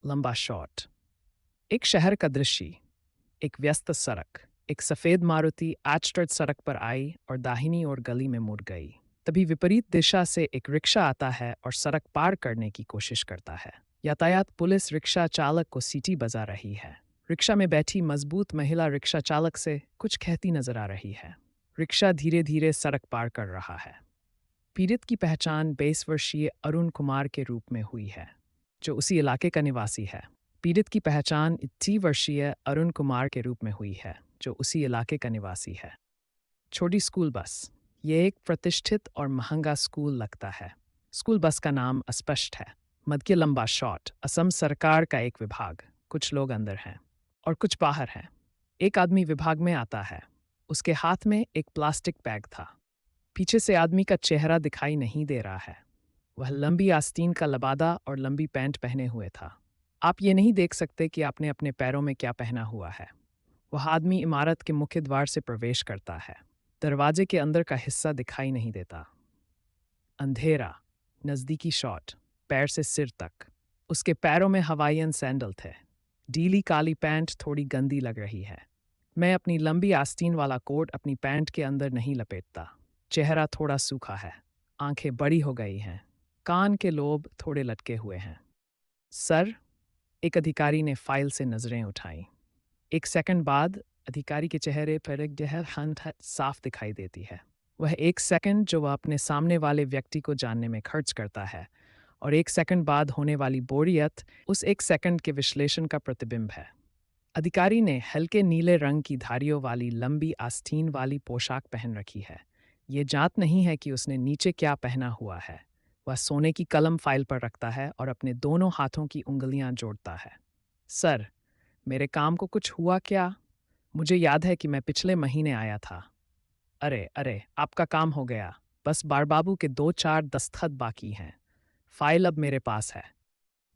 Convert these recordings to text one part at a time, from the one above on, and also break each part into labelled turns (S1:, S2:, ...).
S1: लंबा शॉट। एक शहर का दृश्य। एक व्यस्त सड़क। एक सफेद मारुति एस्ट्रड सड़क पर आई और दाहिनी ओर गली में मुड़ गई। तभी विपरीत दिशा से एक रिक्शा आता है और सड़क पार करने की कोशिश करता है। यातायात पुलिस रिक्शा चालक को सीटी बजा रही है। रिक्शा में बैठी मजबूत महिला रिक्शा चालक से कुछ कहती नजर आ रही है। रिक्शा धीरे धीरे सड़क पार कर रहा है। पीड़ित की पहचान 22 वर्षीय अरुण कुमार के रूप में हुई है, जो उसी इलाके का निवासी है। पीड़ित की पहचान 21 वर्षीय अरुण कुमार के रूप में हुई है, जो उसी इलाके का निवासी है। छोटी स्कूल बस। ये एक प्रतिष्ठित और महंगा स्कूल लगता है। स्कूल बस का नाम अस्पष्ट है। मध्य लंबा शॉट। असम सरकार का एक विभाग। कुछ लोग अंदर हैं और कुछ बाहर हैं। एक आदमी विभाग में आता है। उसके हाथ में एक प्लास्टिक बैग था। पीछे से आदमी का चेहरा दिखाई नहीं दे रहा है। वह लंबी आस्तीन का लबादा और लंबी पैंट पहने हुए था। आप ये नहीं देख सकते कि आपने अपने पैरों में क्या पहना हुआ है। वह आदमी इमारत के मुख्य द्वार से प्रवेश करता है। दरवाजे के अंदर का हिस्सा दिखाई नहीं देता। अंधेरा। नज़दीकी शॉट। पैर से सिर तक। उसके पैरों में हवाईयन सैंडल थे। ढीली काली पैंट थोड़ी गंदी लग रही है। मैं अपनी लंबी आस्तीन वाला कोट अपनी पैंट के अंदर नहीं लपेटता। चेहरा थोड़ा सूखा है। आंखें बड़ी हो गई हैं। कान के लोब थोड़े लटके हुए हैं। सर। एक अधिकारी ने फाइल से नजरें उठाई। एक सेकंड बाद अधिकारी के चेहरे पर एक गहर हंट साफ दिखाई देती है। वह एक सेकंड जो वह अपने सामने वाले व्यक्ति को जानने में खर्च करता है, और एक सेकंड बाद होने वाली बोरियत उस एक सेकंड के विश्लेषण का प्रतिबिंब है। अधिकारी ने हल्के नीले रंग की धारियों वाली लंबी आस्तीन वाली पोशाक पहन रखी है। ये जांच नहीं है कि उसने नीचे क्या पहना हुआ है। वह सोने की कलम फाइल पर रखता है और अपने दोनों हाथों की उंगलियां जोड़ता है। सर, मेरे काम को कुछ हुआ क्या? मुझे याद है कि मैं पिछले महीने आया था। अरे अरे, आपका काम हो गया। बस बारबाबू के 2-4 दस्तखत बाकी हैं। फाइल अब मेरे पास है।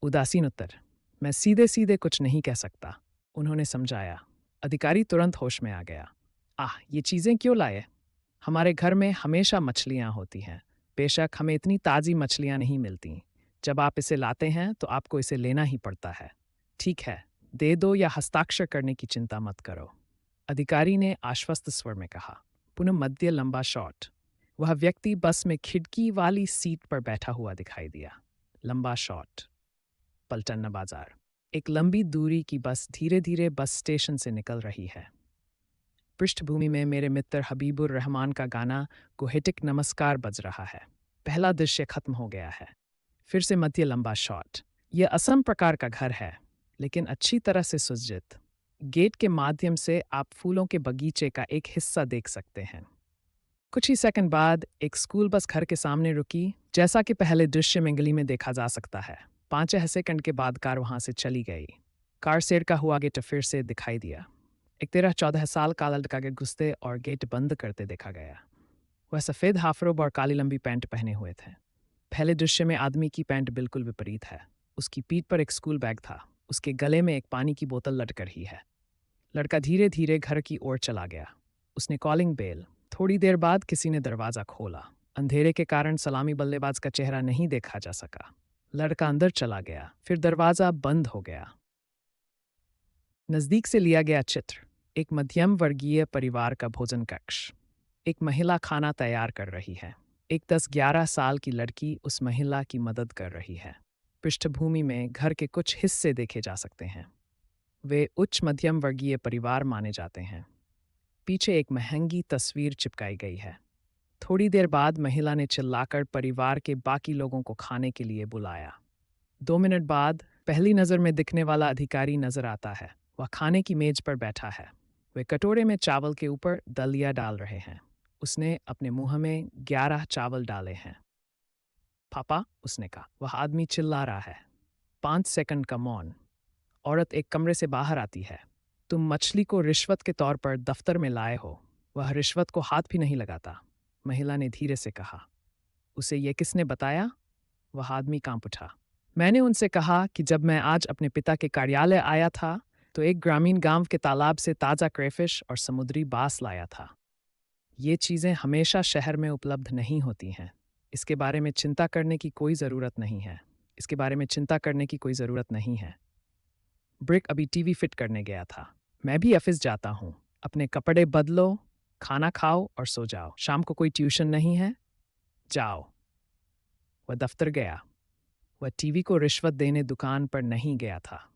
S1: उदासीन उत्तर। मैं सीधे सीधे कुछ नहीं कह सकता, उन्होंने समझाया। अधिकारी तुरंत होश में आ गया। ये चीज़ें क्यों लाए? हमारे घर में हमेशा मछलियाँ होती हैं। बेशक हमें इतनी ताज़ी मछलियाँ नहीं मिलती। जब आप इसे लाते हैं तो आपको इसे लेना ही पड़ता है। ठीक है, दे दो या हस्ताक्षर करने की चिंता मत करो, अधिकारी ने आश्वस्त स्वर में कहा। पुनः मध्य लंबा शॉट। वह व्यक्ति बस में खिड़की वाली सीट पर बैठा हुआ दिखाई दिया। लंबा शॉट। पलटन बाजार। एक लंबी दूरी की बस धीरे धीरे बस स्टेशन से निकल रही है। पृष्ठभूमि में मेरे मित्र हबीबुर रहमान का गाना गोहेटिक नमस्कार बज रहा है। पहला दृश्य खत्म हो गया है। फिर से मध्य लंबा शॉट। यह असम प्रकार का घर है, लेकिन अच्छी तरह से सुसज्जित। गेट के माध्यम से आप फूलों के बगीचे का एक हिस्सा देख सकते हैं। कुछ ही सेकंड बाद एक स्कूल बस घर के सामने रुकी, जैसा कि पहले दृश्य में गली में देखा जा सकता है। 5 सेकंड के बाद कार वहां से चली गई। कार सेर का हुआ गेट फिर से दिखाई दिया। एक 13-14 साल का लड़का के घुसते और गेट बंद करते देखा गया। वह सफ़ेद हाफ रोब और काली लंबी पैंट पहने हुए थे। पहले दृश्य में आदमी की पैंट बिल्कुल विपरीत है। उसकी पीठ पर एक स्कूल बैग था। उसके गले में एक पानी की बोतल लटक रही है। लड़का धीरे धीरे घर की ओर चला गया। उसने कॉलिंग बेल। थोड़ी देर बाद किसी ने दरवाज़ा खोला। अंधेरे के कारण सलामी बल्लेबाज का चेहरा नहीं देखा जा सका। लड़का अंदर चला गया, फिर दरवाज़ा बंद हो गया। नज़दीक से लिया गया चित्र। एक मध्यम वर्गीय परिवार का भोजन कक्ष। एक महिला खाना तैयार कर रही है। एक 10-11 साल की लड़की उस महिला की मदद कर रही है। पृष्ठभूमि में घर के कुछ हिस्से देखे जा सकते हैं। वे उच्च मध्यम वर्गीय परिवार माने जाते हैं। पीछे एक महंगी तस्वीर चिपकाई गई है। थोड़ी देर बाद महिला ने चिल्लाकर परिवार के बाकी लोगों को खाने के लिए बुलाया। 2 मिनट बाद पहली नज़र में दिखने वाला अधिकारी नजर आता है। वह खाने की मेज पर बैठा है। वे कटोरे में चावल के ऊपर दलिया डाल रहे हैं। उसने अपने मुंह में 11 चावल डाले हैं। पापा, उसने कहा। वह आदमी चिल्ला रहा है। 5 सेकंड का मौन। औरत एक कमरे से बाहर आती है। तुम मछली को रिश्वत के तौर पर दफ्तर में लाए हो। वह रिश्वत को हाथ भी नहीं लगाता, महिला ने धीरे से कहा। उसे यह किसने बताया? वह आदमी कांप उठा। मैंने उनसे कहा कि जब मैं आज अपने पिता के कार्यालय आया था तो एक ग्रामीण गांव के तालाब से ताज़ा क्रेफिश और समुद्री बास लाया था। ये चीज़ें हमेशा शहर में उपलब्ध नहीं होती हैं। इसके बारे में चिंता करने की कोई ज़रूरत नहीं है। इसके बारे में चिंता करने की कोई ज़रूरत नहीं है। ब्रिक अभी टीवी फिट करने गया था। मैं भी ऑफिस जाता हूँ। अपने कपड़े बदलो, खाना खाओ और सो जाओ। शाम को कोई ट्यूशन नहीं है? जाओ। वह दफ्तर गया। वह टीवी को रिश्वत देने दुकान पर नहीं गया था।